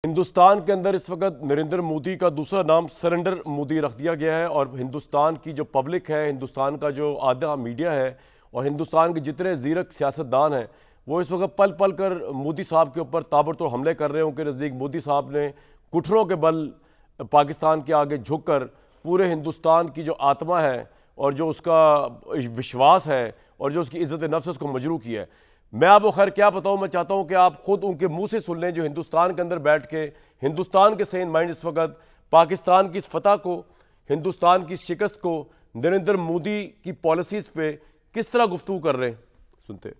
हिंदुस्तान के अंदर इस वक्त नरेंद्र मोदी का दूसरा नाम सरेंडर मोदी रख दिया गया है और हिंदुस्तान की जो पब्लिक है, हिंदुस्तान का जो आधा मीडिया है और हिंदुस्तान के जितने ज़ीरक सियासतदान हैं वो इस वक्त पल पल कर मोदी साहब के ऊपर ताबड़तोड़ हमले कर रहे हैं। उनके नज़दीक मोदी साहब ने घुटनों के बल पाकिस्तान के आगे झुककर पूरे हिंदुस्तान की जो आत्मा है और जो उसका विश्वास है और जो उसकी इज़्ज़त नफ्स है उसको मजरू किया है। मैं आपको खैर क्या बताऊं, मैं चाहता हूं कि आप खुद उनके मुंह से सुन लें जो हिंदुस्तान के अंदर बैठ के हिंदुस्तान के सेन माइंड इस वक्त पाकिस्तान की इस फतह को, हिंदुस्तान की शिकस्त को, नरेंद्र मोदी की पॉलिसीज़ पे किस तरह गुफ्तगू कर रहे हैं। सुनते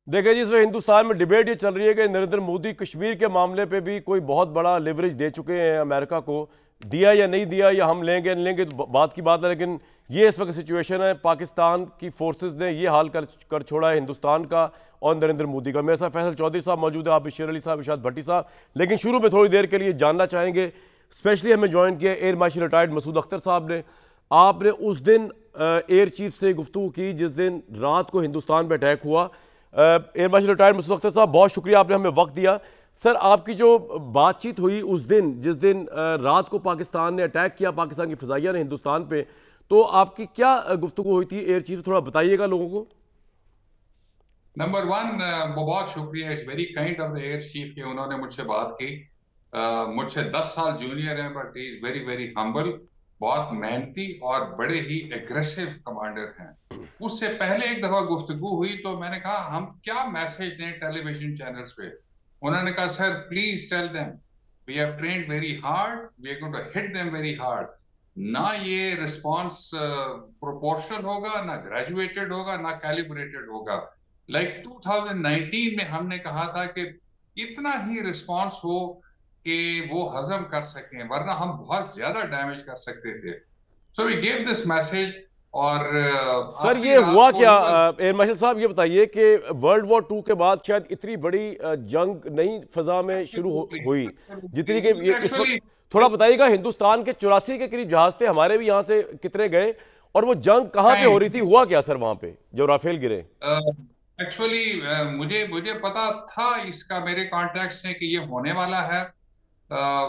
देखिए जी, इसमें हिंदुस्तान में डिबेट ये चल रही है कि नरेंद्र मोदी कश्मीर के मामले पे भी कोई बहुत बड़ा लेवरेज दे चुके हैं अमेरिका को, दिया या नहीं दिया या हम लेंगे नहीं लेंगे तो बात की बात है, लेकिन ये इस वक्त सिचुएशन है। पाकिस्तान की फोर्सेस ने ये हाल कर छोड़ा है हिंदुस्तान का और नरेंद्र मोदी का। मेरे साथ फैसल चौधरी साहब मौजूद है, आप शेर अली साहब, इरशाद भट्टी साहब। लेकिन शुरू में थोड़ी देर के लिए जानना चाहेंगे, स्पेशली हमें ज्वाइन किया air marshal retired Masood Akhtar साहब ने। आपने उस दिन एयर चीफ से गुफ्तगू की जिस दिन रात को हिंदुस्तान पर अटैक हुआ। Air marshal retired Masood Akhtar साहब, बहुत शुक्रिया, आपने हमें वक्त दिया। सर, आपकी जो बातचीत हुई उस दिन जिस दिन रात को पाकिस्तान ने अटैक किया, पाकिस्तान की फ़िज़ाइया ने हिंदुस्तान पे, तो आपकी क्या गुफ्तगू हुई थी एयर चीफ, थोड़ा बताइएगा लोगों को। नंबर वन, बहुत शुक्रिया, it's very kind of the air chief कि उन्होंने मुझसे बात की। मुझसे 10 साल जूनियर है, but he is very very humble, बहुत मेहनती और बड़े ही एग्रेसिव कमांडर हैं। उससे पहले एक दफा गुफ्तगू हुई तो मैंने कहा हम क्या मैसेज दें टेलीविजन चैनल्स पे। उन्होंने कहा sir please tell them we have trained very hard, we are going to hit them very hard. ना ये रिस्पॉन्स प्रोपोर्शनल होगा, ना ग्रेजुएटेड होगा, ना कैलिब्रेटेड होगा। लाइक 2019 में हमने कहा था कि इतना ही रिस्पॉन्स हो कि वो हजम कर सकें, वरना हम बहुत ज्यादा डैमेज कर सकते थे। So we gave this message. और सर ये हुआ क्या एयर मार्शल साहब, ये बताइए कि वर्ल्ड वॉर 2 के बाद शायद इतनी बड़ी जंग नई फजा में शुरू हुई जितनी कि इस वक्त, थोड़ा बताइएगा। हिंदुस्तान के 84 के करीब जहाज थे, हमारे भी यहाँ से कितने गए और वो जंग कहाँ पे हो रही थी, हुआ क्या सर वहां पे जो राफेल गिरे? एक्चुअली मुझे पता था इसका, मेरे कॉन्टैक्ट्स ने, कि ये होने वाला है।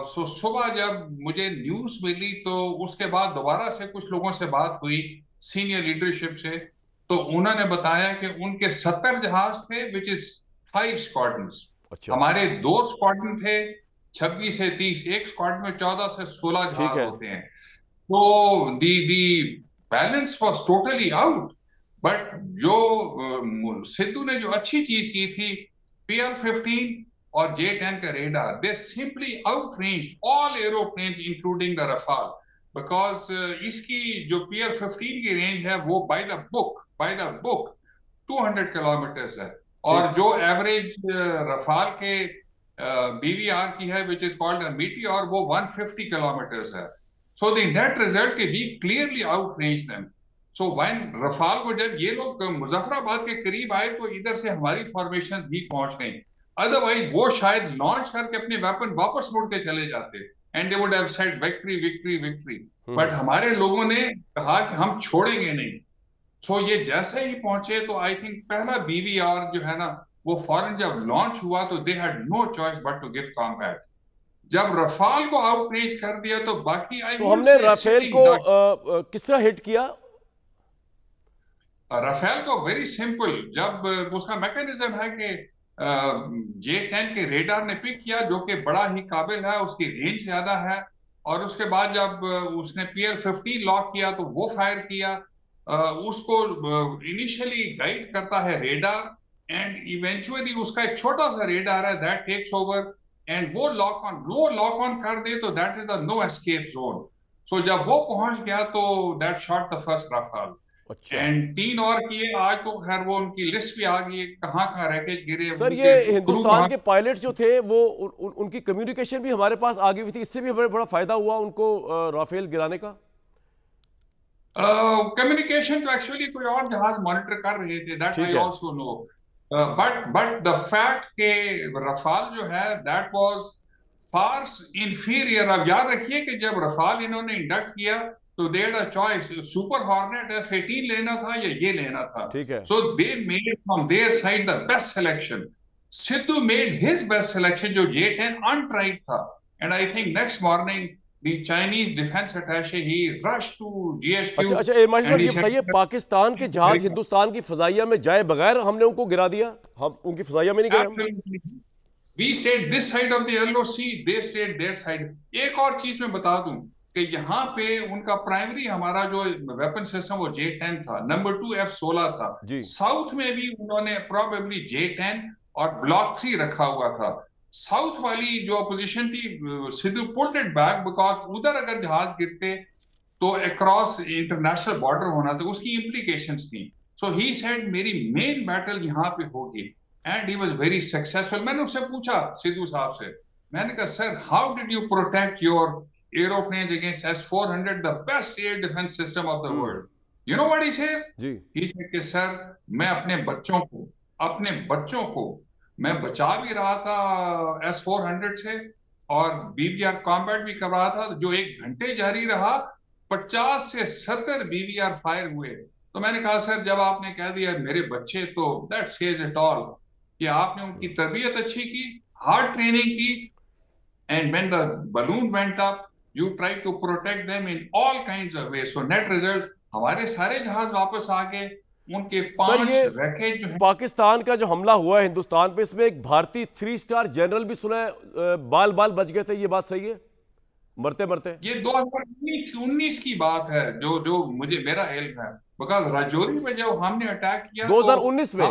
सो सुबह जब मुझे न्यूज मिली तो उसके बाद दोबारा से कुछ लोगों से बात हुई सीनियर लीडरशिप से, तो उन्होंने बताया कि उनके 70 जहाज थे, विच इज 5 स्क्वाड्रन्स। अच्छा। हमारे 2 स्क्वाड्रन थे, 26 से 30, एक स्क्वाड्रन में 14 से 16 जहाज होते हैं। तो the balance was totally out. But जो सिद्धू ने जो अच्छी चीज की थी, PL-15 और J-10 का radar, they simply outranged all aeroplanes including the Rafale, because इसकी जो PL-15 की रेंज है वो बाय द बुक 200 किलोमीटर है, और जो एवरेज रफाल के BVR की है, विच इज कॉल्ड मीटियोर, वो 150 किलोमीटर है। सो द नेट रिजल्ट के we clearly outrange them. So when Rafale को जब ये लोग मुजफ्फराबाद के करीब आए तो इधर से हमारी फॉर्मेशन भी पहुंच गई, अदरवाइज वो शायद लॉन्च करके अपने वेपन वापस मुड़ के चले जाते and they would have said victory victory victory. But हमारे लोगों ने कहा कि हम छोड़ेंगे नहीं। सो ये जैसे ही पहुंचे तो आई थिंक पहला BVR जो है ना, वो फौरन जब लॉन्च हुआ तो they had no choice but to give combat. जब रफाल को आउटरेंज कर दिया तो बाकी तो हमने राफेल को किस तरह हिट किया? राफेल को वेरी सिंपल, जब उसका मैकेनिज्म है कि J-10 के रेडार ने पिक किया, जो कि बड़ा ही काबिल है, उसकी रेंज ज्यादा है, और उसके बाद जब उसने PL-15 लॉक किया तो वो फायर किया। उसको इनिशियली गाइड करता है रेडार, एंड इवेंचुअली उसका एक छोटा सा रेडार है दैट टेक्स ओवर, एंड वो लॉक ऑन कर दे तो that is the no escape zone. So जब वो पहुंच गया तो that shot the first Rafale. अच्छा। एंड 3 और किए, आज तो खैर वो उनकी लिस्ट भी आ गई है कहाँ रैकेज गिरे। सर ये हिंदुस्तान के पायलट जो थे वो उनकी कम्युनिकेशन भी हमारे पास आ गई हुई थी, इससे भी हमें बड़ा फायदा हुआ उनको राफेल गिराने का। कम्युनिकेशन तो एक्चुअली कोई और जहाज मॉनिटर कर रहे थे, that I also know. But the fact के रफाल जो है दैट वाज फार इंफीरियर। अब याद रखिए कि जब रफाल इन्होंने इंडक्ट किया तो they had a choice, super hornet F-18 लेना था या ये लेना था। ठीक है। So they made from their side the best selection. Sidhu made his best selection जो J-10 अनट्राइड था, and I think next morning the Chinese defence attaché he rushed to GHQ। अच्छा एयर मार्शल साहब, ये बताइए, पाकिस्तान के जहाज हिंदुस्तान की फजाइया में जाए बगैर हमने उनको गिरा दिया, हम उनकी फजाइया में नहीं गए? We stayed this side of the Yellow Sea, they stayed that side। एक और चीज मैं बता दूं कि यहाँ पे उनका प्राइमरी हमारा जो वेपन सिस्टम वो J-10 था, नंबर 2 F-16 था। साउथ में भी उन्होंने प्रोबेबली J-10 और ब्लॉक 3 रखा हुआ था। साउथ वाली जो अपोजिशन थी, Sidhu pulled it back because उधर अगर जहाज गिरते तो अक्रॉस इंटरनेशनल बॉर्डर होना था, उसकी इम्प्लीकेशंस थी। सो ही सेड मेरी मेन बैटल यहाँ पे होगी, and he was very successful. मैंने उससे पूछा सिद्धू साहब से, मैंने कहा sir how did you protect your aeroplanes against S-400, the best air defence system of the world? You know what he said? He said कि सर मैं अपने बच्चों को मैं बचा भी रहा था S-400 से, और BVR कॉम्बैट भी कर रहा था, जो 1 घंटे जारी रहा। 50 से 70 BVR फायर हुए। तो मैंने कहा सर जब आपने कह दिया मेरे बच्चे, तो दैट सेज इट ऑल, कि आपने उनकी तरबियत अच्छी की, हार्ड ट्रेनिंग की, and when the balloon went up you try to protect them in all kinds of way. So net result हमारे सारे जहाज वापस आ गए, उनके 5 रैकेट जो है। पाकिस्तान का जो हमला हुआ है हिंदुस्तान पे, इसमें एक भारतीय 3 स्टार जनरल भी सुना है बाल बाल बच गए थे, ये बात सही है? मरते मरते ये 2019 की बात है, जो मुझे मेरा इल्म है, बिकॉज राजौरी में जब हमने अटैक किया 2019 में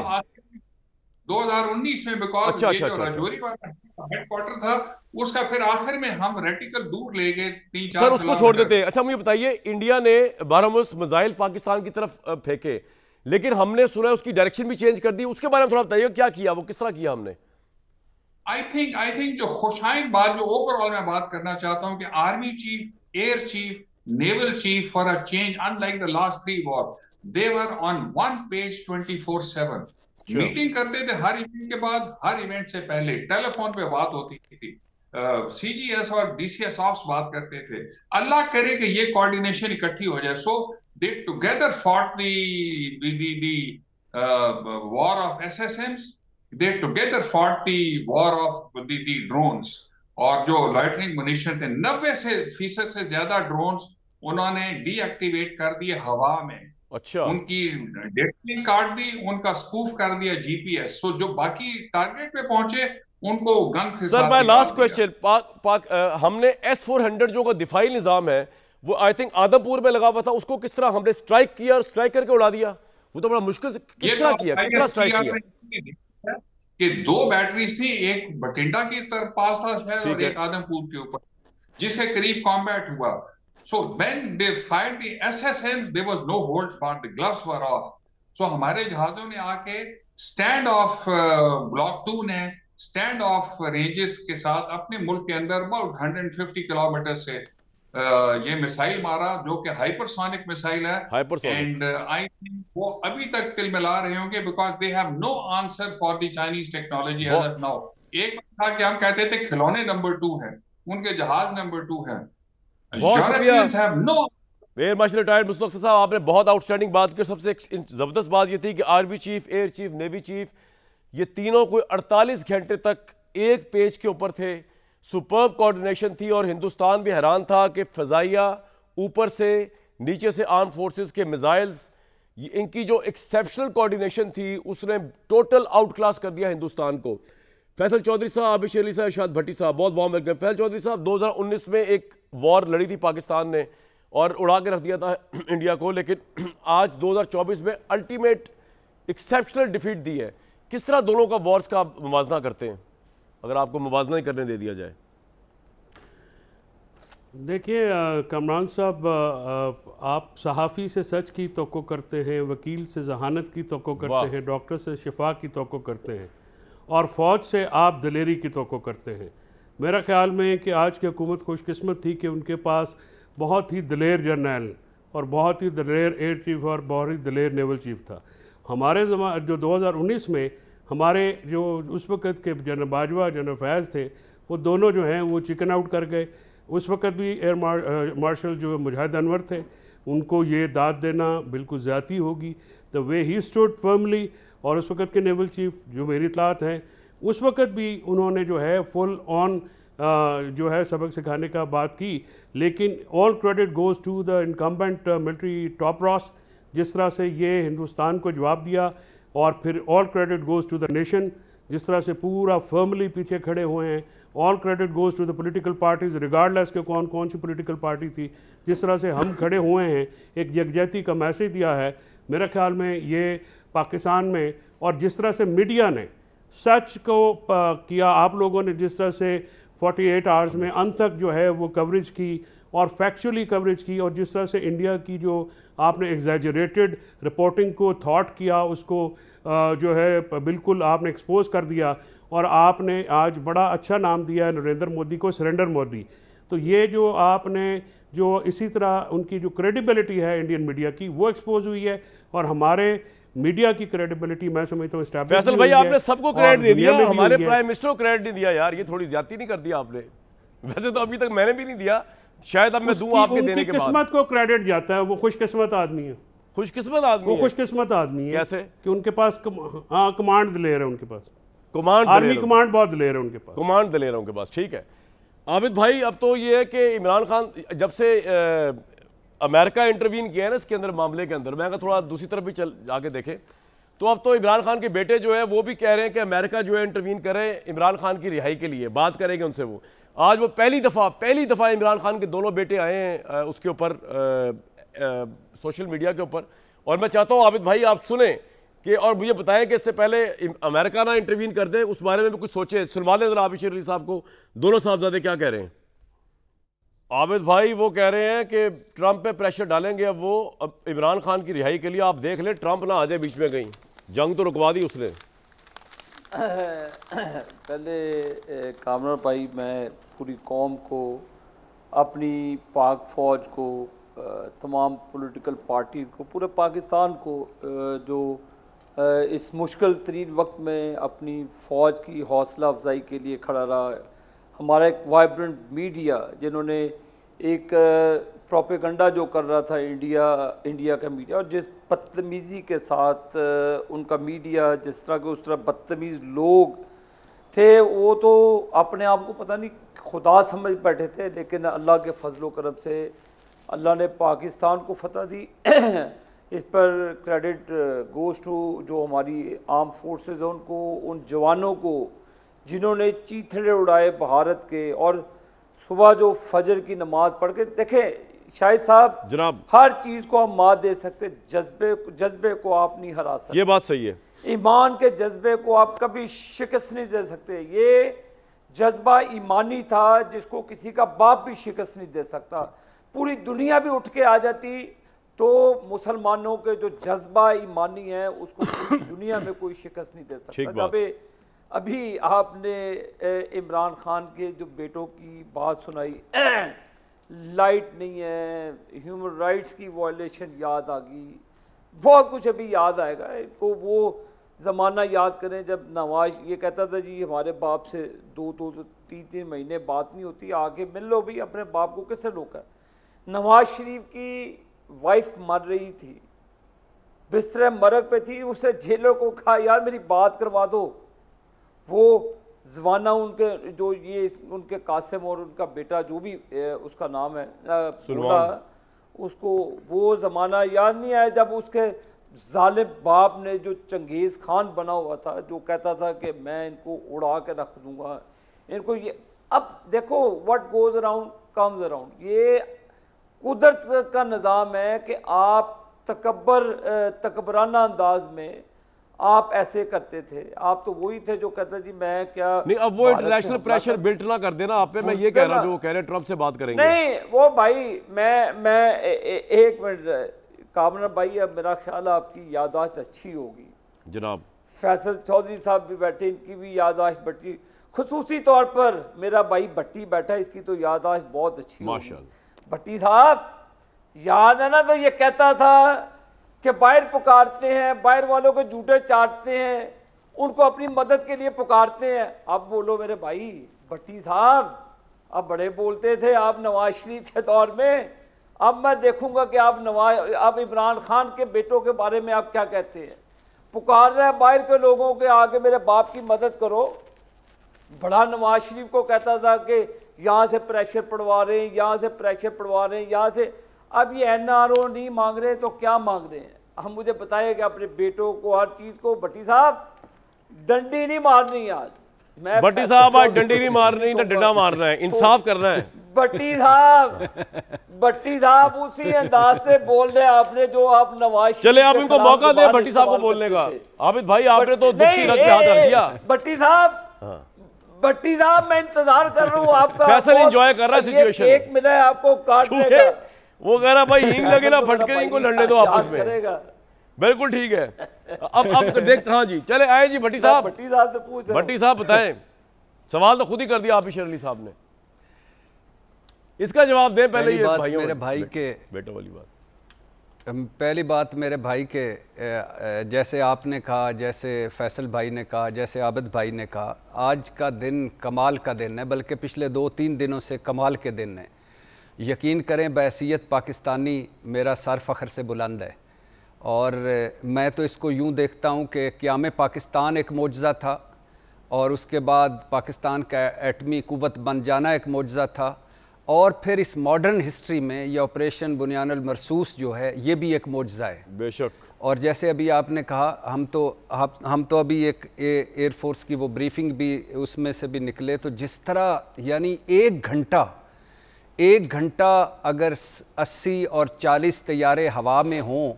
2019 में, बिकॉज ये जो राजौरी वाला हेडक्वार्टर था उसका फिर आखिर में हम रेटिकल दूर ले गए 3-4 सर, उसको छोड़ देते हैं। अच्छा मुझे बताइए, इंडिया ने बारहमुस मिसाइल पाकिस्तान की तरफ फेंके, लेकिन हमने सुना उसकी डायरेक्शन भी चेंज कर दी, उसके बारे में थोड़ा बताइए क्या किया, वो किस तरह किया हमने? आई थिंक जो खुशाइन बात जो ओवरऑल मैं बात करना चाहता हूं कि army chief, air chief, naval chief for a change unlike the last 3 war, they were on one page 24/7। Meeting करते थे हर इवेंट के बाद, हर इवेंट से पहले टेलीफोन पे बात होती थी, CGS और DCS ऑफ्स बात करते थे। अल्लाह करे कि ये कोऑर्डिनेशन इकट्ठी हो जाए। सो they together fought the war of SSMs, they together fought the war of the drones, और जो लॉइटरिंग मुनिशन थे 90% से ज्यादा ड्रोन्स उन्होंने डीएक्टिवेट कर दिए हवा में। अच्छा, उनकी डेटलिंग काट दी, उनका स्पूफ कर दिया GPS। सो जो बाकी टारगेट पे पहुंचे उनको गन। सर मैं लास्ट क्वेश्चन, हमने S-400 जो का दिफाई निजाम है वो आई थिंक आदमपुर में लगा हुआ था, उसको किस तरह हमने स्ट्राइक किया और स्ट्राइक करके उड़ा दिया? वो तो बड़ा मुश्किल से किस तरह किया, कितना स्ट्राइक किया? कि 2 बैटरीज थी, एक बठिंडा की तरफ पास था शायद और एक आदमपुर के ऊपर, जिसके करीब कॉम्बैट हुआ। So when they fired the SSMs there was no holds barred, the gloves were off. So हमारे जहाजों ने आके स्टैंड ऑफ ब्लॉक 2 ने स्टैंड ऑफ रेंजेस के साथ अपने मुल्क के अंदर अबाउट 150 किलोमीटर से ये मिसाइल मारा, जो कि हाइपरसोनिक मिसाइल है, एंड आई थिंक वो अभी तक तिलमिला रहे होंगे because they have no answer for the Chinese technology as of now. एक था कि हम कहते थे खिलौने नंबर 2 है, उनके जहाज नंबर 2 है। Europeans have no. Air marshal retired Mustafa Akhtar साहब, आपने बहुत आउटस्टैंडिंग बात की। सबसे जबरदस्त बात ये थी कि army chief, air chief, navy chief, ये तीनों कोई 48 घंटे तक एक पेज के ऊपर थे। सुपर्ब कोऑर्डिनेशन थी, और हिंदुस्तान भी हैरान था कि फजाइया ऊपर से नीचे से आर्म फोर्सेस के मिसाइल्स, इनकी जो एक्सेप्शनल कोऑर्डिनेशन थी उसने टोटल आउट क्लास कर दिया हिंदुस्तान को। फैसल चौधरी साहब, आबिश अली साहब, इरशाद भट्टी साहब, बहुत वार्म वेलकम। फैसल चौधरी साहब, 2019 में एक वॉर लड़ी थी पाकिस्तान ने और उड़ा के रख दिया था इंडिया को, लेकिन आज 2024 में अल्टीमेट एक्सेप्शनल डिफीट दी है। किस तरह दोनों का वॉर्स का आप मुवाजना करते हैं, अगर आपको मुवाजना ही करने दे दिया जाए? देखिए कमरान साहब, आप सहाफ़ी से सच की तवक्को करते हैं, वकील से जहानत की तवक्को करते हैं, डॉक्टर से शिफा की तवक्को करते हैं, और फ़ौज से आप दलेरी की तवक्को करते हैं। मेरा ख़्याल में कि आज की हुकूमत खुशकिस्मत थी कि उनके पास बहुत ही दलेर जर्नल और बहुत ही दलेर एयर चीफ और बहुत ही दलेर नेवल चीफ था। हमारे जो 2019 में हमारे जो उस वक़्त के जनरल बाजवा, जनरल फैज़ थे, वो दोनों जो हैं वो चिकन आउट कर गए। उस वक़्त भी एयर मार्शल जो मुजाहिद अनवर थे, उनको ये दाद देना बिल्कुल ज़्यादती होगी। The way he stood firmly. और उस वक़्त के नेवल चीफ जो मेरी इतलात हैं उस वक्त भी उन्होंने जो है फुल ऑन जो है सबक सिखाने का बात की, लेकिन all credit goes to the incumbent military top brass, जिस तरह से ये हिंदुस्तान को जवाब दिया, और फिर all credit goes to the nation, जिस तरह से पूरा फर्मली पीछे खड़े हुए हैं। All credit goes to the political parties, regardless के कौन कौन सी पॉलिटिकल पार्टी थी, जिस तरह से हम खड़े हुए हैं, एक यकजहती का मैसेज दिया है। मेरे ख्याल में ये पाकिस्तान में, और जिस तरह से मीडिया ने सच को किया, आप लोगों ने जिस तरह से 48 आवर्स में अंत तक जो है वो कवरेज की और फैक्चुअली कवरेज की, और जिस तरह से इंडिया की जो आपने एग्जैजरेटेड रिपोर्टिंग को थॉट किया, उसको जो है बिल्कुल आपने एक्सपोज कर दिया, और आपने आज बड़ा अच्छा नाम दिया है नरेंद्र मोदी को सरेंडर मोदी। तो ये जो आपने जो इसी तरह उनकी जो क्रेडिबिलिटी है इंडियन मीडिया की वो एक्सपोज हुई है, और हमारे मीडिया की क्रेडिबिलिटी मैं समझता हूँ एस्टैब्लिश। फैसल भाई आपने सबको क्रेडिट दे दिया, हमारे प्राइम मिनिस्टर को क्रेडिट नहीं दिया यार, ये थोड़ी ज्यादती नहीं कर दिया आपने? वैसे तो अभी तक मैंने भी नहीं दिया, शायद अब मैं दूं आपके देने के बाद। किस्मत को क्रेडिट जाता है, वो खुशकिस्मत आदमी है। खुशकिस्मत आदमी वो खुशकिस्मत आदमी है। कैसे? कि उनके पास कमांड दिलेर है, उनके पास कमांड, आर्मी कमांड बहुत दिलेर है उनके पास, कमांड दिलेर है उनके पास। ठीक है आबिद भाई, अब तो ये है कि इमरान खान जब से अमेरिका इंटरवीन किया है ना इसके अंदर, मामले के अंदर, मैं अगर थोड़ा दूसरी तरफ भी चल जाके देखें तो अब तो इमरान खान के बेटे जो है वो भी कह रहे हैं कि अमेरिका जो है इंटरवीन करे इमरान खान की रिहाई के लिए, बात करेंगे उनसे। वो आज वो पहली दफ़ा इमरान खान के दोनों बेटे आए हैं उसके ऊपर सोशल मीडिया के ऊपर, और मैं चाहता हूँ आबिद भाई आप सुने कि, और मुझे बताएं कि इससे पहले अमेरिका ना इंटरवीन कर दे, उस बारे में भी कुछ सोचे। सुनवा लें जरा आबिद अली साहब को, दोनों साहबजादे क्या कह रहे हैं। आबिद भाई वो कह रहे हैं कि ट्रंप पे प्रेशर डालेंगे अब वो, अब इमरान खान की रिहाई के लिए। आप देख लें ट्रंप ना आ जाए बीच में, कहीं जंग तो रुकवा दी उसने। पहले कामरान भाई, मैं पूरी कौम को, अपनी पाक फ़ौज को, तमाम पॉलिटिकल पार्टीज़ को, पूरे पाकिस्तान को जो इस मुश्किल तरीन वक्त में अपनी फ़ौज की हौसला अफजाई के लिए खड़ा रहा, हमारा एक वाइब्रेंट मीडिया जिन्होंने एक प्रोपेगंडा जो कर रहा था इंडिया का मीडिया, और जिस बदतमीज़ी के साथ उनका मीडिया, जिस तरह के उस तरह बदतमीज़ लोग थे, वो तो अपने आप को पता नहीं खुदा समझ बैठे थे। लेकिन अल्लाह के फजलो करम से अल्लाह ने पाकिस्तान को फतह दी। इस पर क्रेडिट गोज़ टू जो हमारी आर्म फोर्सेस हैं उनको, उन जवानों को जिन्होंने चीथड़े उड़ाए भारत के, और सुबह जो फजर की नमाज पढ़ के देखें शाहिद साहब जनाब, हर चीज़ को आप मात दे सकते, जज्बे को आप नहीं हरा सकते। ये बात सही है। ईमान के जज्बे को आप कभी शिकस्त नहीं दे सकते। ये जज्बा ईमानी था जिसको किसी का बाप भी शिकस्त नहीं दे सकता। पूरी दुनिया भी उठ के आ जाती तो मुसलमानों के जो जज्बा ईमानी है उसको पूरी दुनिया में कोई शिकस्त नहीं दे सकता। जब अभी आपने इमरान खान के जो बेटों की बात सुनाई, लाइट नहीं है, ह्यूमन राइट्स की वायलेशन याद आ गई, बहुत कुछ अभी याद आएगा इनको। वो ज़माना याद करें जब नवाज ये कहता था जी हमारे बाप से 2-3 महीने बात नहीं होती, आगे मिल लो भी, अपने बाप को किससे रोका। नवाज शरीफ की वाइफ मर रही थी, बिस्तर मरग पे थी, उसने जेलर को कहा यार मेरी बात करवा दो। वो जवाना उनके जो ये उनके कासिम और उनका बेटा जो भी उसका नाम है उसको वो ज़माना याद नहीं आया जब उसके जालिम बाप ने जो चंगेज़ खान बना हुआ था, जो कहता था कि मैं इनको उड़ा के रख दूंगा इनको। ये अब देखो what goes around comes around. ये कुदरत का निज़ाम है कि आप तकबराना अंदाज में आप ऐसे करते थे। आप तो वही थे जो कहते जी मैं क्या नहीं, अब वो इंटरनेशनल प्रेशर बिल्ट ना कर देना आप पे। मैं ये कह रहा हूं जो कह रहे हैं ट्रंप से बात करेंगे। नहीं वो भाई मैं एक मिनट कामरान भाई, अब मेरा ख्याल आपकी याददाश्त अच्छी होगी जनाब। फैसल चौधरी साहब भी बैठे, इनकी भी याददाश्त बटी, खुसूसी तौर पर मेरा भाई भट्टी बैठा, इसकी तो याददाश्त बहुत अच्छी माशाअल्लाह। भट्टी साहब याद है ना, तो ये कहता था कि बाहर पुकारते हैं, बाहर वालों को जूठे चाटते हैं, उनको अपनी मदद के लिए पुकारते हैं। अब बोलो मेरे भाई भट्टी साहब, अब बड़े बोलते थे आप नवाज शरीफ के दौर में। अब मैं देखूंगा कि आप इमरान खान के बेटों के बारे में आप क्या कहते हैं। पुकार रहे हैं बाहर के लोगों के आगे मेरे बाप की मदद करो, बड़ा नवाज शरीफ को कहता था कि यहाँ से प्रेशर पड़वा रहे हैं, यहाँ से प्रेशर पड़वा रहे हैं, यहाँ से। अब ये NRO नहीं मांग रहे तो क्या मांग रहे हैं? हम मुझे बताइएगा अपने बेटों को, हर चीज़ को। भट्टी साहब डंडी नहीं मारनी आज, मैं भट्टी साहब आज डंडी नहीं मारनी ना डंडा मारना है, इंसाफ करना है। भट्टी साहब उसी अंदाज से बोल रहे हैं आपने जो आप नवाज। चले आप इनको मौका दें भट्टी साहब को बोलने का। आबिद भाई आपने तो दुखती रथ पे हाथ रख दिया। भट्टी साहब मैं इंतजार कर रहा हूँ आपका। फैसल एंजॉय कर रहा है सिचुएशन। एक मिनट आपको काटने का। वो कह रहा भाई हींग लगे ना फटके इनको लड़ने दो आपस में। बिल्कुल ठीक है। अब देखते। हाँ जी चले आए जी भट्टी साहब। से पूछ, भट्टी साहब बताएं, सवाल तो खुद ही कर दिया आप शेर अली साहब ने, इसका जवाब दें पहले। ये भाइयों मेरे भाई के बेटों वाली बात, पहली बात मेरे भाई के, जैसे आपने कहा, जैसे फैसल भाई ने कहा, जैसे आबिद भाई ने कहा, आज का दिन कमाल का दिन है, बल्कि पिछले 2-3 दिनों से कमाल के दिन है। यकीन करें बहैसियत पाकिस्तानी मेरा सर फ़ख्र से बुलंद है, और मैं तो इसको यूँ देखता हूँ कि क़याम पाकिस्तान एक मोजज़ा था, और उसके बाद पाकिस्तान का एटमी कुव्वत बन जाना एक मोजज़ा था, और फिर इस मॉडर्न हिस्ट्री में ये ऑपरेशन बुनियानुल मरसूस जो है ये भी एक मोजज़ा है बेशक। और जैसे अभी आपने कहा, हम तो अभी एक एयरफोर्स की वो ब्रीफिंग भी उसमें से भी निकले, तो जिस तरह यानी एक घंटा अगर 80 और 40 तैयारे हवा में हों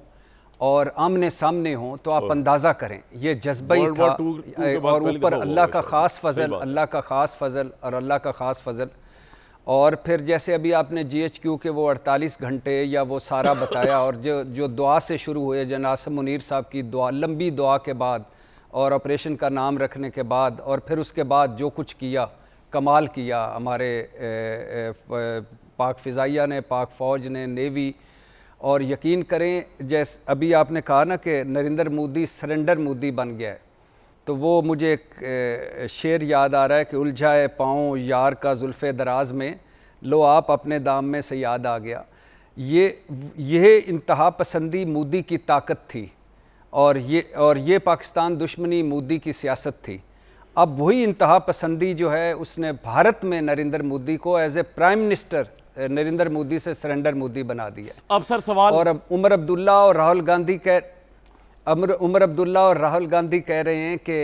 और आमने सामने हों तो आप अंदाज़ा करें ये जज्बा ही था। और ऊपर अल्लाह का ख़ास फ़ज़ल, अल्लाह का ख़ास फ़ज़ल और अल्लाह का ख़ास फ़ज़ल। और फिर जैसे अभी आपने GHQ के वो 48 घंटे या वो सारा बताया, और जो दुआ से शुरू हुए, जनाब मुनीर साहब की दुआ, लंबी दुआ के बाद और ऑपरेशन का नाम रखने के बाद, और फिर उसके बाद जो कुछ किया, कमाल किया हमारे पाक फ़िज़ाइया ने, पाक फ़ौज ने, नेवी। और यकीन करें जैसे अभी आपने कहा ना कि नरेंद्र मोदी सरेंडर मोदी बन गया है, तो वो मुझे एक शेर याद आ रहा है कि उलझाए पाँव यार का जुल्फ़े दराज में, लो आप अपने दाम में से याद आ गया। ये इंतहा पसंदी मोदी की ताकत थी, और ये पाकिस्तान दुश्मनी मोदी की सियासत थी। अब वही इंतहा पसंदी जो है उसने भारत में नरेंद्र मोदी को as a prime minister Narendra Modi से सरेंडर मोदी बना दिया। अब सर सवाल, और अब उमर अब्दुल्ला और राहुल गांधी कह रहे हैं कि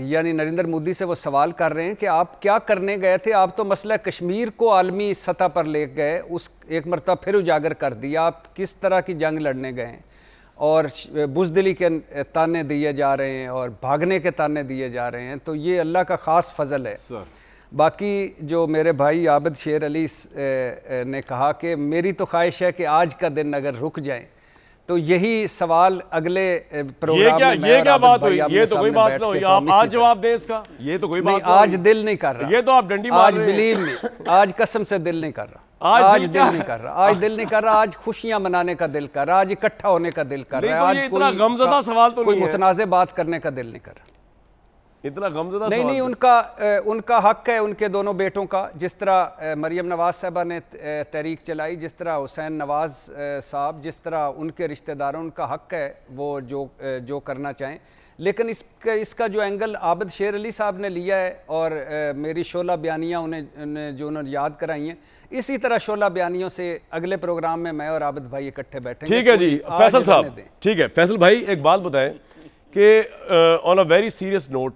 यानी नरेंद्र मोदी से वो सवाल कर रहे हैं कि आप क्या करने गए थे? आप तो मसला कश्मीर को आलमी सतह पर ले गए, उस एक मरतबा फिर उजागर कर दिया। आप किस तरह की जंग लड़ने गए हैं, और बुज़दिली के ताने दिए जा रहे हैं और भागने के ताने दिए जा रहे हैं। तो ये अल्लाह का ख़ास फ़ज़ल है सर। बाकी जो मेरे भाई आबिद शेर अली ने कहा कि मेरी तो ख्वाहिश है कि आज का दिन अगर रुक जाए, तो यही सवाल अगले प्रोग्राम में ये क्या बात हुई? ये तो कोई बात ना हुई, आप आज जवाब दें इसका। ये तो कोई बात नहीं, आज दिल नहीं कर रहा। ये तो आप डंडी मार रहे हैं। आज बिलीव नहीं, आज कसम से दिल नहीं कर रहा। आज दिल नहीं कर रहा, आज दिल नहीं कर रहा। आज खुशियां मनाने का दिल कर रहा, आज इकट्ठा होने का दिल कर रहा है। आज इतना गमज़दा सवाल तो कोई मुतनाज़े बात करने का दिल नहीं कर रहा। इतना गमज़दा नहीं, उनका हक है, उनके दोनों बेटों का। जिस तरह मरियम नवाज साहबा ने तहरीक चलाई, जिस तरह हुसैन नवाज साहब, जिस तरह उनके रिश्तेदारों, उनका हक है वो जो करना चाहें। लेकिन इसका जो एंगल आबिद शेर अली साहब ने लिया है, और मेरी शोला बयानियाँ उन्होंने याद कराई हैं, इसी तरह शोला बयानियों से अगले प्रोग्राम में मैं और आबिद भाई इकट्ठे बैठेंगे। ठीक है जी फैसल साहब। ठीक है फैसल भाई, एक बात बताएं कि on a very serious note,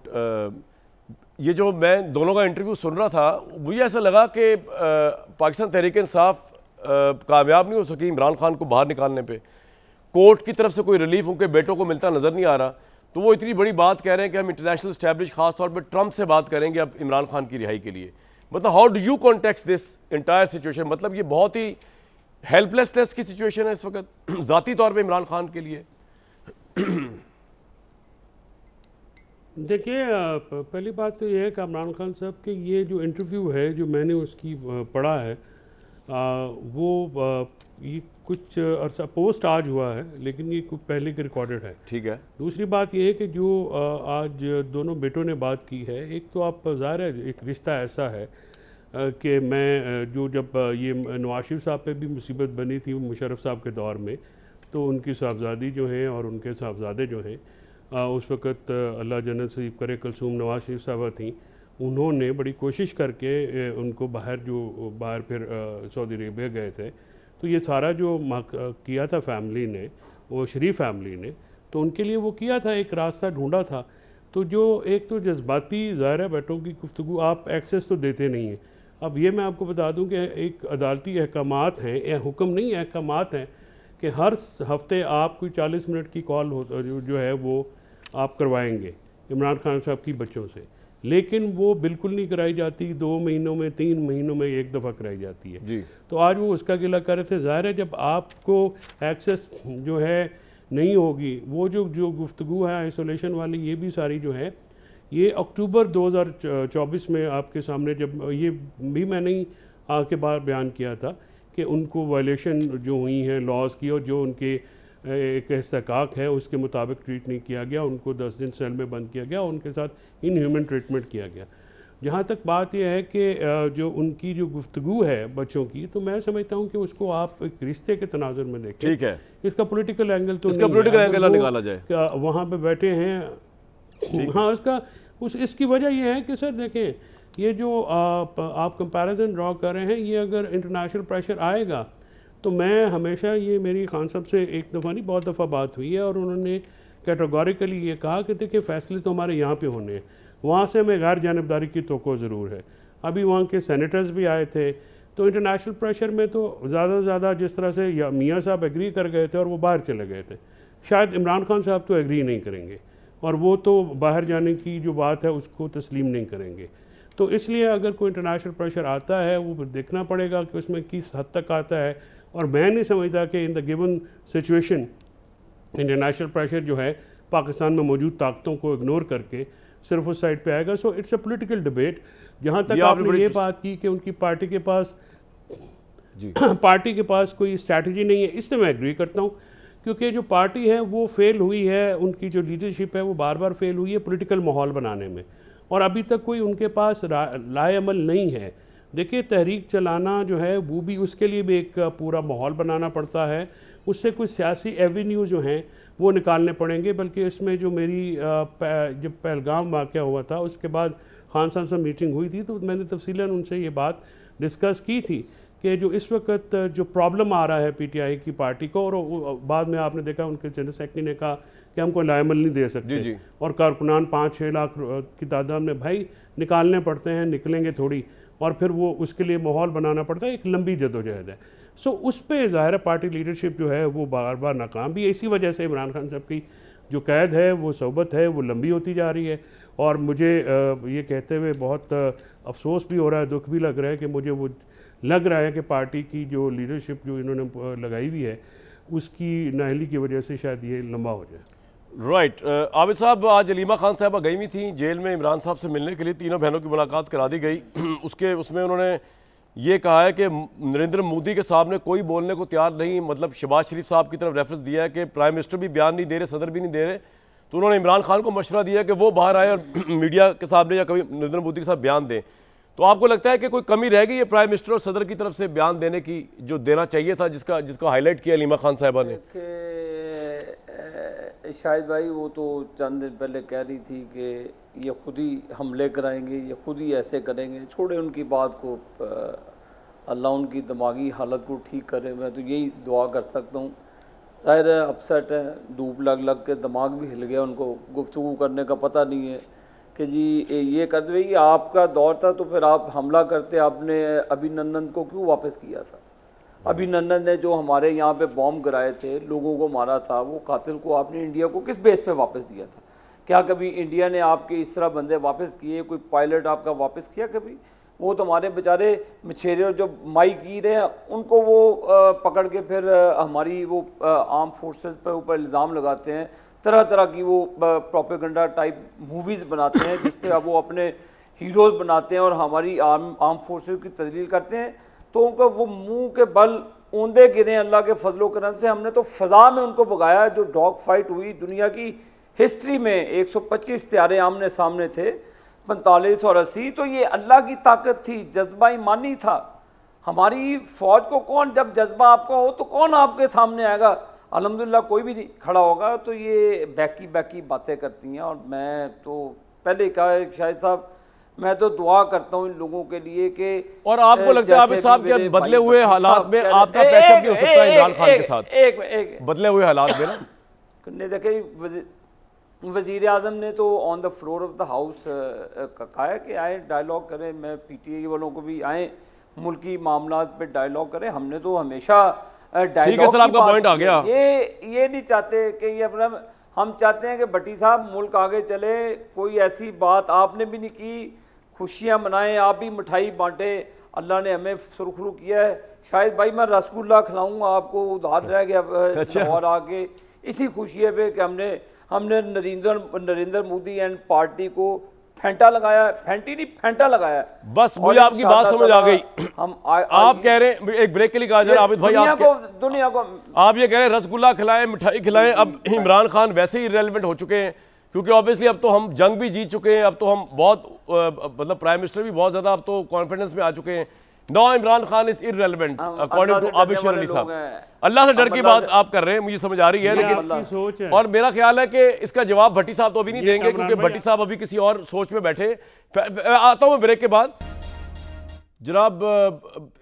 ये जो मैं दोनों का इंटरव्यू सुन रहा था, मुझे ऐसा लगा कि पाकिस्तान तहरीक इंसाफ कामयाब नहीं हो सकी इमरान खान को बाहर निकालने पे। कोर्ट की तरफ से कोई रिलीफ उनके बेटों को मिलता नज़र नहीं आ रहा, तो वो इतनी बड़ी बात कह रहे हैं कि हम इंटरनेशनल एस्टैब्लिश खास तौर पर ट्रंप से बात करेंगे अब इमरान खान की रिहाई के लिए। मतलब how do you context this entire situation? मतलब ये बहुत ही हेल्पलेसनेस की सिचुएशन है इस वक्त ज़ाती तौर पर इमरान खान के लिए। देखिए, पहली बात तो ये है कि इमरान खान साहब के ये जो इंटरव्यू है जो मैंने उसकी पढ़ा है, वो ये कुछ अर्सा पोस्ट आज हुआ है, लेकिन ये कुछ पहले के रिकॉर्डेड है। ठीक है। दूसरी बात ये है कि जो आज दोनों बेटों ने बात की है, एक तो आप ज़ाहिर है एक रिश्ता ऐसा है कि मैं जब ये नवाज शरीफ साहब पे भी मुसीबत बनी थी मुशर्रफ साहब के दौर में, तो उनकी साहबजादी जो हैं और उनके साहबजादे जो हैं, उस वक़्त अल्लाह जन्नत नसीब करे कलसूम नवाज शरीफ साहबा थी, उन्होंने बड़ी कोशिश करके उनको बाहर फिर सऊदी अरेबिया गए थे, तो ये सारा जो किया था फैमिली ने, वो शरीफ फैमिली ने, तो उनके लिए वो किया था, एक रास्ता ढूंढा था। तो जो एक तो जज्बाती ज़ाहिर है बैठों की गुफ्तगू, आप एक्सेस तो देते नहीं हैं। अब ये मैं आपको बता दूं कि एक अदालती अहकामात हैं, या हुक्म नहीं अहकामात हैं कि हर हफ्ते आप कोई 40 मिनट की कॉल जो है वो आप करवाएंगे इमरान खान साहब की बच्चों से, लेकिन वो बिल्कुल नहीं कराई जाती। 2 महीनों में 3 महीनों में एक दफ़ा कराई जाती है जी। तो आज वो उसका गिला कर रहे थे। ज़ाहिर है जब आपको एक्सेस जो है नहीं होगी, वो जो गुफ्तगू है आइसोलेशन वाली, ये भी सारी जो है ये अक्टूबर 2024 में आपके सामने, जब ये भी मैंने ही आके बार बयान किया था कि उनको वायलेशन जो हुई है लॉज की, और जो उनके एक इस्तेकाक है उसके मुताबिक ट्रीट नहीं किया गया, उनको 10 दिन सेल में बंद किया गया, उनके साथ इनह्यूमन ट्रीटमेंट किया गया। जहाँ तक बात यह है कि जो उनकी जो गुफ्तगू है बच्चों की, तो मैं समझता हूँ कि उसको आप एक रिश्ते के तनाजुर में देखें। ठीक है, इसका पॉलिटिकल एंगल तो इसका पॉलिटिकल एंगल निकाला जाए, वहाँ पे बैठे हैं। हाँ, इसकी वजह यह है कि सर देखें, ये जो आप कंपैरिजन ड्रॉ कर रहे हैं, ये अगर इंटरनेशनल प्रेशर आएगा तो मैं हमेशा, ये मेरी खान साहब से एक दफ़ा नहीं बहुत दफ़ा बात हुई है, और उन्होंने कैटेगोरिकली ये कहा कि देखिए फैसले तो हमारे यहाँ पे होने हैं, वहाँ से हमें गैर जानबदारी की तोक़ो ज़रूर है। अभी वहाँ के सेनेटर्स भी आए थे, तो इंटरनेशनल प्रेशर में तो ज़्यादा से ज़्यादा जिस तरह से या मियाँ साहब एग्री कर गए थे और वो बाहर चले गए थे, शायद इमरान खान साहब तो एग्री नहीं करेंगे, और वो तो बाहर जाने की जो बात है उसको तस्लीम नहीं करेंगे। तो इसलिए अगर कोई इंटरनेशनल प्रेशर आता है, वो देखना पड़ेगा कि उसमें किस हद तक आता है। और मैं नहीं समझता कि in the given situation international pressure जो है पाकिस्तान में मौजूद ताकतों को इग्नोर करके सिर्फ उस साइड पे आएगा। So it's a political debate. जहाँ तक आपने ये बात की कि उनकी पार्टी के पास कोई स्ट्रैटेजी नहीं है, इससे मैं एग्री करता हूँ, क्योंकि जो पार्टी है वो फेल हुई है, उनकी जो लीडरशिप है वो बार बार फेल हुई है पॉलिटिकल माहौल बनाने में, और अभी तक कोई उनके पास लाएअमल नहीं है। देखिए, तहरीक चलाना जो है वो भी, उसके लिए भी एक पूरा माहौल बनाना पड़ता है, उससे कुछ सियासी एवेन्यू जो हैं वो निकालने पड़ेंगे। बल्कि इसमें जो मेरी जब पहलगाम वाक़या हुआ था उसके बाद खान साहब से मीटिंग हुई थी, तो मैंने तफसीलन उनसे ये बात डिस्कस की थी कि जो इस वक्त जो प्रॉब्लम आ रहा है पीटीआई की पार्टी को, और बाद में आपने देखा उनके जनरल सेक्रेटरी ने कहा कि हम कोई लाएमल नहीं दे सकते, जी। और कारकुनान 5-6 लाख की तादाद में भाई निकालने पड़ते हैं, निकलेंगे थोड़ी, और फिर वो उसके लिए माहौल बनाना पड़ता है, एक लंबी जदोजहद है। सो उस पर ज़ाहिर पार्टी लीडरशिप जो है वो बार बार नाकाम भी है। इसी वजह से इमरान खान साहब की जो कैद है, वो सोबत है, वो लंबी होती जा रही है। और मुझे ये कहते हुए बहुत अफसोस भी हो रहा है, दुख भी लग रहा है कि मुझे वो लग रहा है कि पार्टी की जो लीडरशिप जो इन्होंने लगाई हुई है उसकी नाअहली की वजह से शायद ये लंबा हो जाए। राइट। आबिद साहब, आज अलीमा खान साहबा गई हुई थी जेल में इमरान साहब से मिलने के लिए, तीनों बहनों की मुलाकात करा दी गई। उसमें उन्होंने ये कहा है कि नरेंद्र मोदी के सामने कोई बोलने को तैयार नहीं, मतलब शहबाज शरीफ साहब की तरफ रेफरेंस दिया है कि प्राइम मिनिस्टर भी बयान नहीं दे रहे, सदर भी नहीं दे रहे, तो उन्होंने इमरान खान को मशवरा दिया कि वो बाहर आए और मीडिया के सामने या कभी नरेंद्र मोदी के साथ बयान दें। तो आपको लगता है कि कोई कमी रह गई है प्राइम मिनिस्टर और सदर की तरफ से बयान देने की, जो देना चाहिए था, जिसका हाईलाइट किया अलीमा खान साहिबा ने? शाहिद भाई, वो तो चंद दिन पहले कह रही थी कि ये खुद ही हमले कराएंगे, ये खुद ही ऐसे करेंगे। छोड़े उनकी बात को, अल्लाह उनकी दिमागी हालत को ठीक करे। मैं तो यही दुआ कर सकता हूँ। ज़ाहिर है अपसेट है, धूप लग के दिमाग भी हिल गया, उनको गुफ्तगू करने का पता नहीं है कि जी ये कर दे। ये आपका दौर था तो फिर आप हमला करते, आपने अभिनंदन को क्यों वापस किया था? अभिनंदन ने जो हमारे यहाँ पे बॉम्ब गिराए थे, लोगों को मारा था, वो कातिल को आपने इंडिया को किस बेस पे वापस दिया था? क्या कभी इंडिया ने आपके इस तरह बंदे वापस किए? कोई पायलट आपका वापस किया कभी? वो तो हमारे बेचारे मछेरे जो माई गिर हैं उनको वो पकड़ के फिर हमारी वो आर्म फोर्सेस पर ऊपर इल्ज़ाम लगाते हैं, तरह तरह की वो प्रोपेगेंडा टाइप मूवीज़ बनाते हैं जिस पे अब वो अपने हीरोज़ बनाते हैं और हमारी आर्म फोर्सेस की तजलील करते हैं। तो उनको वो मुंह के बल औंधे गिरे अल्लाह के फजलो करम से। हमने तो फ़ज़ा में उनको भगाया। जो डॉग फाइट हुई दुनिया की हिस्ट्री में, 125 त्यारे आमने सामने थे, 45 और 80, तो ये अल्लाह की ताकत थी, जज्बा ईमानी था। हमारी फ़ौज को कौन, जब जज्बा आपका हो तो कौन आपके सामने आएगा? अल्हम्दुलिल्लाह कोई भी नहीं खड़ा होगा तो ये बैकी बातें करती हैं। और मैं तो पहले ही कहा शाहिद साहब, मैं तो दुआ करता हूँ इन लोगों के लिए कि और आपको लगता है आबिद साहब के बदले हुए हालात में आपका पैचअप भी हो सकता है इमरान खान के साथ? एक बदले हुए हालात में ना देखें, वज़ीर आज़म ने तो on the floor of the house कहा है कि आए डायलॉग करें, मैं PTI वालों को भी आए मुल्की मामलात पे डायलॉग करें। हमने तो हमेशा ठीक है सर, आपका पॉइंट आ गया। ये नहीं चाहते कि ये अपना, हम चाहते हैं कि भट्टी साहब मुल्क आगे चले। कोई ऐसी बात आपने भी नहीं की, खुशियाँ मनाएं, आप भी मिठाई बांटे, अल्लाह ने हमें सुरखरू किया है। शायद भाई मैं रसगुल्ला खिलाऊंगा आपको, उधार रह गया और आगे इसी खुशी पे कि हमने नरेंद्र मोदी एंड पार्टी को फेंटा लगाया, फेंटी नहीं फेंटा लगाया। बस मुझे आपकी बात समझ आ गई। आप कह रहे हैं, एक ब्रेक के लिए कहा जा रहा है आबिद भाई, दुनिया को आप ये कह रहे हैं रसगुल्ला खिलाएं, मिठाई खिलाएं। अब इमरान खान वैसे ही इररिलेवेंट हो चुके हैं, क्योंकि ऑब्वियसली अब तो हम जंग भी जीत चुके हैं, अब तो हम बहुत मतलब प्राइम मिनिस्टर भी बहुत ज्यादा अब तो कॉन्फिडेंस में आ चुके हैं। No, Imran Khan is irrelevant according to Abid Sher Ali साहब। अल्लाह से डर की बात आप कर रहे हैं, मुझे समझ आ रही है, लेकिन सोच है। और मेरा ख्याल है कि इसका जवाब भट्टी साहब तो अभी नहीं देंगे, क्योंकि भट्टी साहब अभी किसी और सोच में बैठे। आता हूं मैं ब्रेक के बाद। जनाब,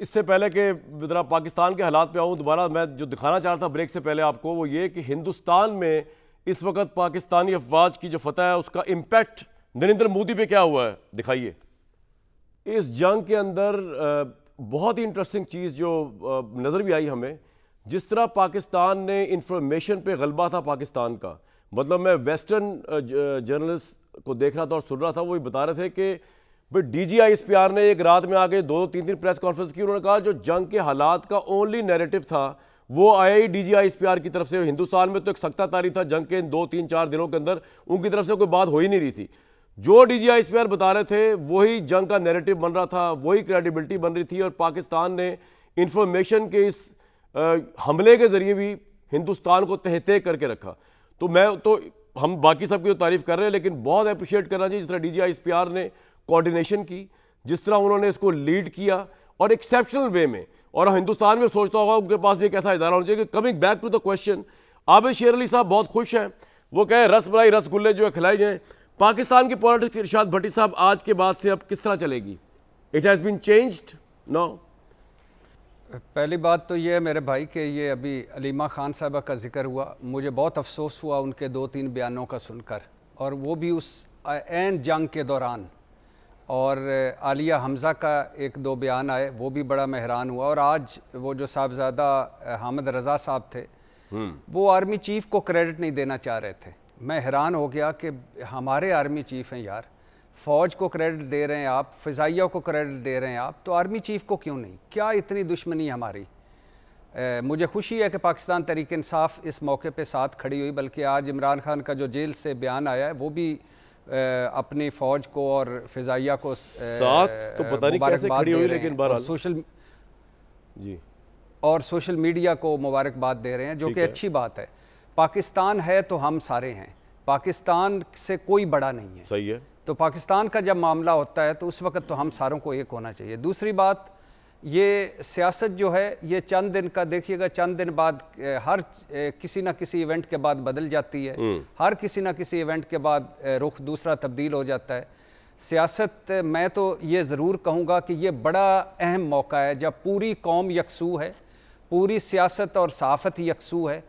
इससे पहले कि जरा पाकिस्तान के हालात पे आऊँ दोबारा, मैं जो दिखाना चाह रहा था ब्रेक से पहले आपको, वो ये कि हिंदुस्तान में इस वक्त पाकिस्तानी अफवाज की जो फतह है उसका इम्पैक्ट नरेंद्र मोदी पे क्या हुआ है, दिखाइए। इस जंग के अंदर बहुत ही इंटरेस्टिंग चीज़ जो नज़र भी आई हमें, जिस तरह पाकिस्तान ने इंफॉर्मेशन पे गलबा था पाकिस्तान का। मतलब मैं वेस्टर्न जर्नलिस्ट को देख रहा था और सुन रहा था, वो बता रहे थे कि भाई DGISPR ने एक रात में आके 2-3 प्रेस कॉन्फ्रेंस की। उन्होंने कहा जो जंग के हालात का ओनली नैरेटिव था वो आया ही DGISPR की तरफ से। हिंदुस्तान में तो एक सख्ता तारी था जंग के 2-3-4 दिनों के अंदर, उनकी तरफ से कोई बात हो ही नहीं रही थी। जो DGISPR बता रहे थे वही जंग का नैरेटिव बन रहा था, वही क्रेडिबिलिटी बन रही थी। और पाकिस्तान ने इंफॉर्मेशन के इस हमले के जरिए भी हिंदुस्तान को तहते करके रखा। तो हम बाकी सबकी तो तारीफ कर रहे हैं, लेकिन बहुत अप्रिशिएट करना चाहिए जिस तरह DGISPR ने कोऑर्डिनेशन की, जिस तरह उन्होंने इसको लीड किया और एक्सेप्शनल वे में। और हिंदुस्तान में सोचता होगा उनके पास भी एक ऐसा इदारा होना चाहिए। Coming back to the question, Abid Sher Ali साहब बहुत खुश हैं, वो कहे रसमलाई रसगुल्ले जो है खिलाई जाएं। पाकिस्तान की पॉलिटिक्स इरशाद भट्टी साहब आज के बाद से अब किस तरह चलेगी? It has been changed no? पहली बात तो ये है मेरे भाई कि ये अभी अलीमा खान साहबा का जिक्र हुआ, मुझे बहुत अफसोस हुआ उनके 2-3 बयानों का सुनकर, और वो भी उस ऐन जंग के दौरान। और आलिया हमज़ा का 1-2 बयान आए, वो भी बड़ा मैं हैरान हुआ। और आज वो जो साहबजादा हामिद रज़ा साहब थे, वो आर्मी चीफ़ को क्रेडिट नहीं देना चाह रहे थे। मैं हैरान हो गया कि हमारे आर्मी चीफ़ हैं यार, फ़ौज को क्रेडिट दे रहे हैं आप, फ़िज़ाइया को क्रेडिट दे रहे हैं आप, तो आर्मी चीफ़ को क्यों नहीं? क्या इतनी दुश्मनी हमारी? मुझे खुशी है कि पाकिस्तान तहरीक इंसाफ इस मौके पे साथ खड़ी हुई, बल्कि आज इमरान खान का जो जेल से बयान आया है वो भी अपनी फ़ौज को और फ़िज़ाइया को साथ तो पता नहीं कैसे खड़ी हुई, लेकिन बहरहाल सोशल मीडिया को मुबारकबाद दे रहे हैं, जो कि अच्छी बात है। पाकिस्तान है तो हम सारे हैं, पाकिस्तान से कोई बड़ा नहीं है। सही है। तो पाकिस्तान का जब मामला होता है तो उस वक्त तो हम सारों को एक होना चाहिए। दूसरी बात, ये सियासत जो है ये चंद दिन का देखिएगा, चंद दिन बाद हर किसी ना किसी इवेंट के बाद बदल जाती है, हर किसी ना किसी इवेंट के बाद रुख दूसरा तब्दील हो जाता है। सियासत, मैं तो ये ज़रूर कहूँगा कि ये बड़ा अहम मौका है जब पूरी कौम यकसू है, पूरी सियासत और सहाफ़त यकसू है।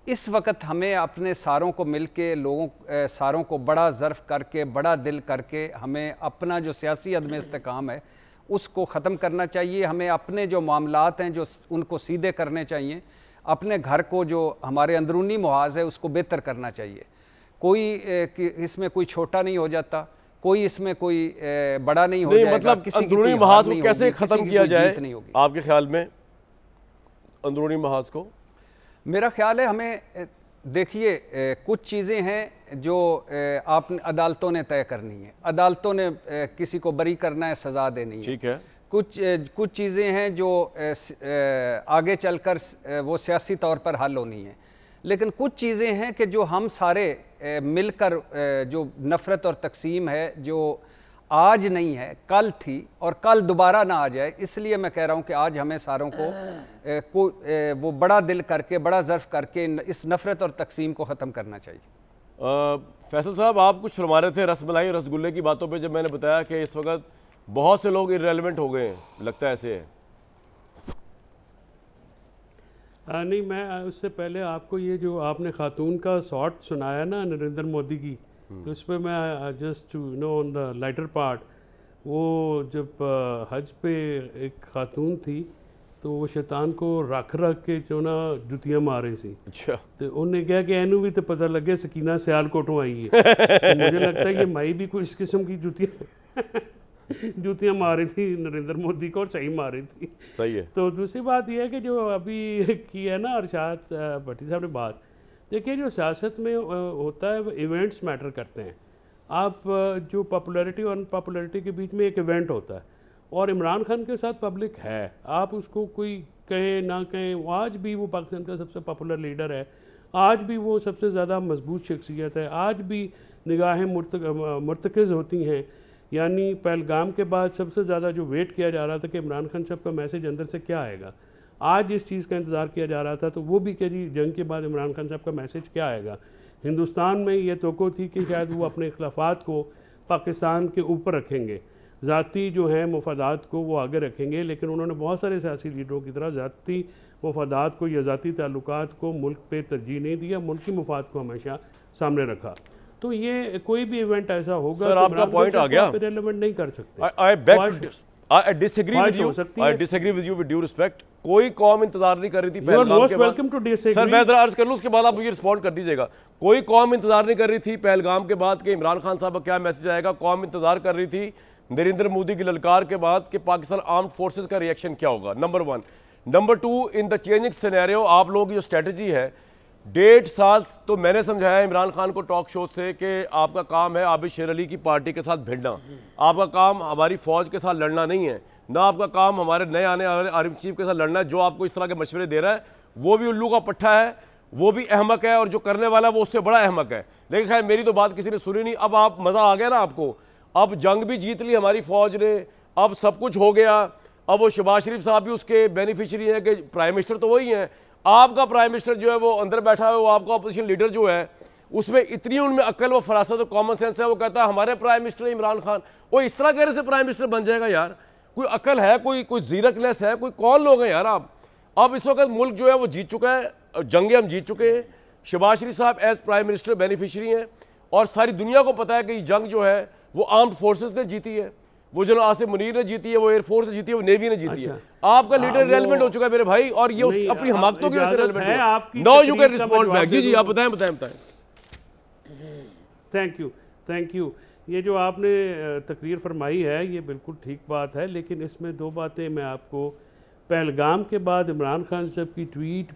इस वक्त हमें अपने सारों को मिल के, लोगों सारों को बड़ा ज़र्फ़ करके, बड़ा दिल करके, हमें अपना जो सियासी अदम इस्तेकाम है उसको ख़त्म करना चाहिए। हमें अपने जो मामलात हैं जो उनको सीधे करने चाहिए, अपने घर को जो हमारे अंदरूनी मुहाज़ है उसको बेहतर करना चाहिए। कोई इसमें कोई छोटा नहीं हो जाता, कोई इसमें कोई बड़ा नहीं हो जाएगा। मतलब अंदरूनी मुहाज़ को कैसे ख़त्म किया जाए आपके ख्याल में? अंदरूनी मुहाज़ को मेरा ख्याल है हमें, देखिए कुछ चीज़ें हैं जो आप अदालतों ने तय करनी है, अदालतों ने किसी को बरी करना है, सज़ा देनी है, ठीक है। कुछ चीज़ें हैं जो आगे चलकर वो सियासी तौर पर हल होनी है। लेकिन कुछ चीज़ें हैं कि जो हम सारे मिलकर, जो नफ़रत और तकसीम है, जो आज नहीं है, कल थी और कल दोबारा ना आ जाए। इसलिए मैं कह रहा हूं कि आज हमें सारों को वो बड़ा दिल करके, बड़ा ज़र्फ करके इस नफरत और तकसीम को ख़त्म करना चाहिए। फैसल साहब, आप कुछ फरमा रहे थे रसमलाई और रसगुल्ले की बातों पे, जब मैंने बताया कि इस वक्त बहुत से लोग इररेलेवेंट हो गए हैं, लगता है ऐसे है? नहीं, मैं उससे पहले आपको ये जो आपने खातून का शॉट सुनाया ना नरेंद्र मोदी की, तो इस पर मैं just to know on the lighter part, वो जब हज पे एक खातून थी तो वो शैतान को रख के जो ना जुतियां मार रही सी। अच्छा। तो उन्हें कहा कि एनू भी तो पता लगे सकीना सियालकोटों आई है। तो मुझे लगता है कि माई भी कोई इस किस्म की जुतियां मार रही थी नरेंद्र मोदी को, और सही मार रही थी। सही है। तो दूसरी बात यह है कि जो अभी की है ना अरशाद भट्टी साहब ने बात, देखिए जो सियासत में होता है वो इवेंट्स मैटर करते हैं। आप जो पॉपुलैरिटी और अनपॉपुलैरिटी के बीच में एक इवेंट होता है, और इमरान खान के साथ पब्लिक है, आप उसको कोई कहें ना कहें, आज भी वो पाकिस्तान का सबसे पॉपुलर लीडर है, आज भी वो सबसे ज़्यादा मजबूत शख्सियत है, आज भी निगाहें मुर्तकज़ होती हैं। यानी पहलगाम के बाद सबसे ज़्यादा जो वेट किया जा रहा था कि इमरान खान साहब का मैसेज अंदर से क्या आएगा, आज इस चीज़ का इंतज़ार किया जा रहा था, तो वो भी कि जी जंग के बाद इमरान खान साहब का मैसेज क्या आएगा। हिंदुस्तान में ये तवक्को थी कि शायद वो अपने इख्लाफात को पाकिस्तान के ऊपर रखेंगे, ज़ाती जो हैं मफादात को वो आगे रखेंगे, लेकिन उन्होंने बहुत सारे सियासी लीडरों की तरह ज़ाती मफादात को या ज़ाती ताल्लुकात को मुल्क पे तरजीह नहीं दिया, मुल्की मफाद को हमेशा सामने रखा। तो ये कोई भी इवेंट ऐसा होगा, सर आपका पॉइंट आ गया, रिलेवेंट नहीं कर सकते। I disagree with you with due respect। कोई कौम इंतजार नहीं कर रही थी पहलगाम के बाद। सर मैं जरा अर्ज कर लूं, उसके बाद आप मुझे रिस्पॉन्ड कर दीजिएगा। कोई कौम इंतजार नहीं कर रही थी पहलगाम के बाद कि इमरान खान साहब का क्या मैसेज आएगा। कौम इंतजार कर रही थी नरेंद्र मोदी की ललकार के बाद कि पाकिस्तान आर्म्ड फोर्सेस का रिएक्शन क्या होगा, number 1। Number 2, in the changing scenario आप लोगों की जो स्ट्रेटजी है, 1.5 साल तो मैंने समझाया इमरान खान को टॉक शो से कि आपका काम है आबिद शेर अली की पार्टी के साथ भिड़ना, आपका काम हमारी फौज के साथ लड़ना नहीं है, ना आपका काम हमारे नए आने वाले आर्मी चीफ के साथ लड़ना है। जो आपको इस तरह के मशवरे दे रहा है वो भी उल्लू का पट्टा है, वो भी अहमक है, और जो करने वाला है वो उससे बड़ा अहमक है। लेकिन खैर मेरी तो बात किसी ने सुनी नहीं। अब आप मज़ा आ गया ना आपको, अब जंग भी जीत ली हमारी फौज ने, अब सब कुछ हो गया। अब वो शहबाज शरीफ साहब भी उसके बेनिफिशियरी हैं कि प्राइम मिनिस्टर तो वही हैं, आपका प्राइम मिनिस्टर जो है वो अंदर बैठा है, वो आपका अपोजिशन लीडर जो है उसमें इतनी उनमें अक्ल व फरासत और कॉमन सेंस है, वो कहता है हमारे प्राइम मिनिस्टर इमरान खान। वो इस तरह कहने से प्राइम मिनिस्टर बन जाएगा यार? कोई अकल है, कोई जीरकनेस है, कोई कौन लोग हैं यार आप? अब इस वक्त मुल्क जो है वो जीत चुका है, जंगे हम जीत चुके हैं। शहबाज शरीफ साहब एज प्राइम मिनिस्टर बेनिफिशियरी हैं, और सारी दुनिया को पता है कि जंग जो है वो आर्म्ड फोर्सेस ने जीती है, वो जनरल आसिफ मुनीर ने जीती है, वो एयरफोर्स ने जीती है, वो नेवी ने जीती है। आपका लीडर रेलेवेंट हो चुका है मेरे भाई, और ये अपनी हमाकतों की वजह से रेलेवेंट है। Now you can respond back. जी आप बताएं। Thank you. ये जो आपने तकरीर फरमाई है ये बिल्कुल ठीक बात है, लेकिन इसमें 2 बातें मैं आपको, पहलगाम के बाद इमरान खान साहब की ट्वीट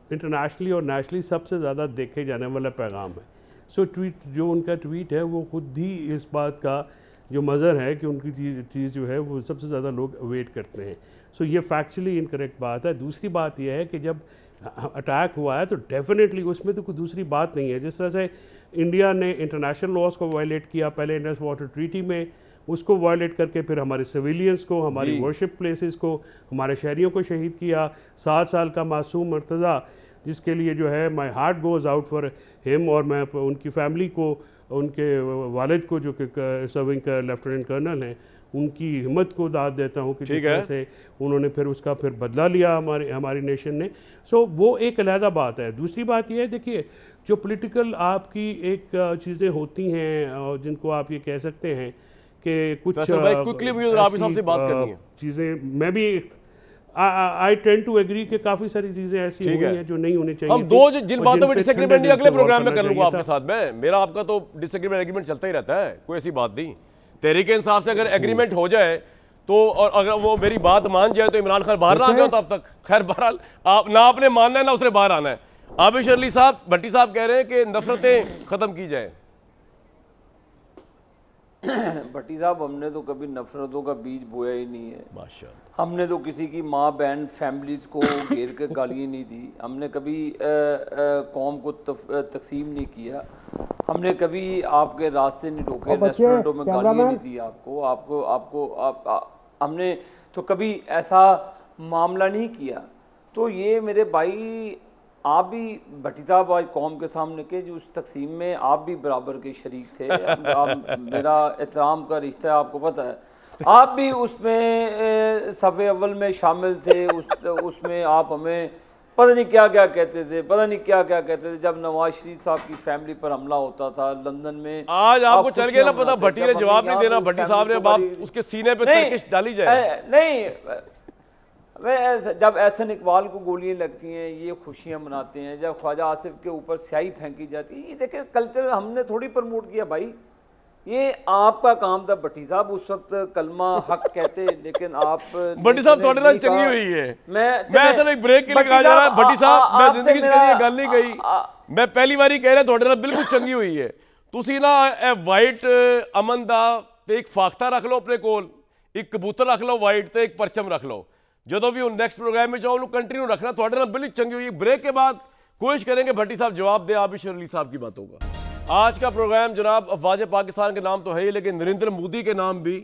इंटरनेशनली और नेशनली सबसे ज़्यादा देखे जाने वाला पैगाम है। सो जो उनका ट्वीट है वो खुद ही इस बात का जो मज़र है कि उनकी चीज़ जो है वो सबसे ज़्यादा लोग वेट करते हैं। सो ये फैक्चुअली इनकरेक्ट बात है। दूसरी बात यह है कि जब अटैक हुआ है तो डेफिनेटली उसमें तो कोई दूसरी बात नहीं है। जिस तरह से इंडिया ने इंटरनेशनल लॉज को वायलेट किया, पहले इंडस वाटर ट्रीटी में, उसको वायलेट करके फिर हमारे सिविलियंस को, हमारी वर्शिप प्लेसेस को, हमारे शहरियों को शहीद किया। 7 साल का मासूम मर्तज़ा, जिसके लिए जो है my heart goes out for him, और मैं उनकी फैमिली को, उनके वालिद को जो कि सर्विंग लेफ्टिनेंट कर्नल हैं, उनकी हिम्मत को दाद देता हूँ कि जिस तरह से उन्होंने फिर उसका फिर बदला लिया हमारी नेशन ने। सो वो एक अलहदा बात है। दूसरी बात यह है, देखिए जो पॉलिटिकल आपकी एक चीज़ें होती हैं जिनको आप ये कह सकते हैं कि कुछ चीज़ें, मैं भी आई टेंड टू एग्री कि काफी सारी चीजें ऐसी हुई हैं जो नहीं होनी चाहिए। हम दो जिन बातों में डिसएग्रीमेंट नहीं अगले प्रोग्राम में कर लूंगा आपके साथ में, मेरा आपका तो डिसएग्रीमेंट एग्रीमेंट चलता ही रहता है, कोई ऐसी बात नहीं। तहरीक इंसाफ से अगर एग्रीमेंट हो जाए तो, और अगर वो मेरी बात मान जाए तो इमरान खान बाहर ना आ गया तो अब तक। खैर बहरहाल आप ना आपने मानना है ना उसने बाहर आना है। आबिद शेर अली साहब, भट्टी साहब कह रहे हैं कि नफरतें खत्म की जाए। भट्टी साहब, हमने तो कभी नफरतों का बीज बोया ही नहीं है। माशाअल्लाह। हमने तो किसी की माँ बहन फैमिलीज को घेर के गालियाँ नहीं दी, हमने कभी कौम को तकसीम नहीं किया। हमने कभी आपके रास्ते नहीं रोके, रेस्टोरेंटों में गालियाँ नहीं दी हमने तो कभी ऐसा मामला नहीं किया। तो ये मेरे भाई, आप भी भट्टी साहब आज कौम के सामने के जो उस तकसीम में आप भी बराबर के शरीक थे। मेरा एहतराम का रिश्ता है, आपको पता है, आप भी उसमें सफ़े अव्वल में शामिल थे। उसमें आप हमें पता नहीं क्या क्या कहते थे जब नवाज शरीफ साहब की फैमिली पर हमला होता था लंदन में। आज आपको चल गया ना पता, भट्टी ने जवाब नहीं देना, भट्टी साहब ने बाप उसके सीने पे तर्किश डाली जाए। नहीं, जब एहसन इकबाल को गोलियां लगती हैं ये खुशियां मनाते हैं, जब ख्वाजा आसिफ के ऊपर स्याही फेंकी जाती है, ये देखिए कल्चर हमने थोड़ी प्रमोट किया भाई, ये आपका काम था। भट्टी साहब उस वक्त कलमा हक कहते, लेकिन आप भट्टी साहब थोड़े नाल चंगी हुई है। मैं असल एक ब्रेक के लिए कहा जा रहा है भट्टी साहब, मैं जिंदगी च कदी गल नहीं कही, मैं पहली बारी कह रहा थोड़े नाल बिल्कुल चंगी हुई है। तुसी ना वाइट अमन दा ते एक फाख्ता रख लो अपने कोल, एक कबूतर रख लो वाइट ते एक परचम रख लो, जो भी नेक्स्ट प्रोग्राम में जाओ उन्होंने कंटिन्यू रखना। थोड़े नाल बिल्कुल चंगी हुई। ब्रेक के बाद कोशिश करेंगे भट्टी साहब जवाब दे आप शर्ली साहब की बातों का। आज का प्रोग्राम जनाब अफवाज पाकिस्तान के नाम तो है ही, लेकिन नरेंद्र मोदी के नाम भी,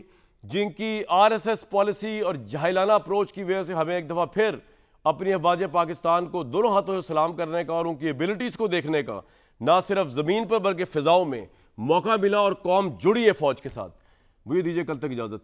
जिनकी आरएसएस पॉलिसी और जाहिलाना अप्रोच की वजह से हमें एक दफ़ा फिर अपनी अफवाज पाकिस्तान को दोनों हाथों से सलाम करने का और उनकी एबिलिटीज़ को देखने का ना सिर्फ ज़मीन पर बल्कि फ़िज़ाओं में मौका मिला और कौम जुड़ी है फ़ौज के साथ। मुझे दीजिए कल तक इजाज़त।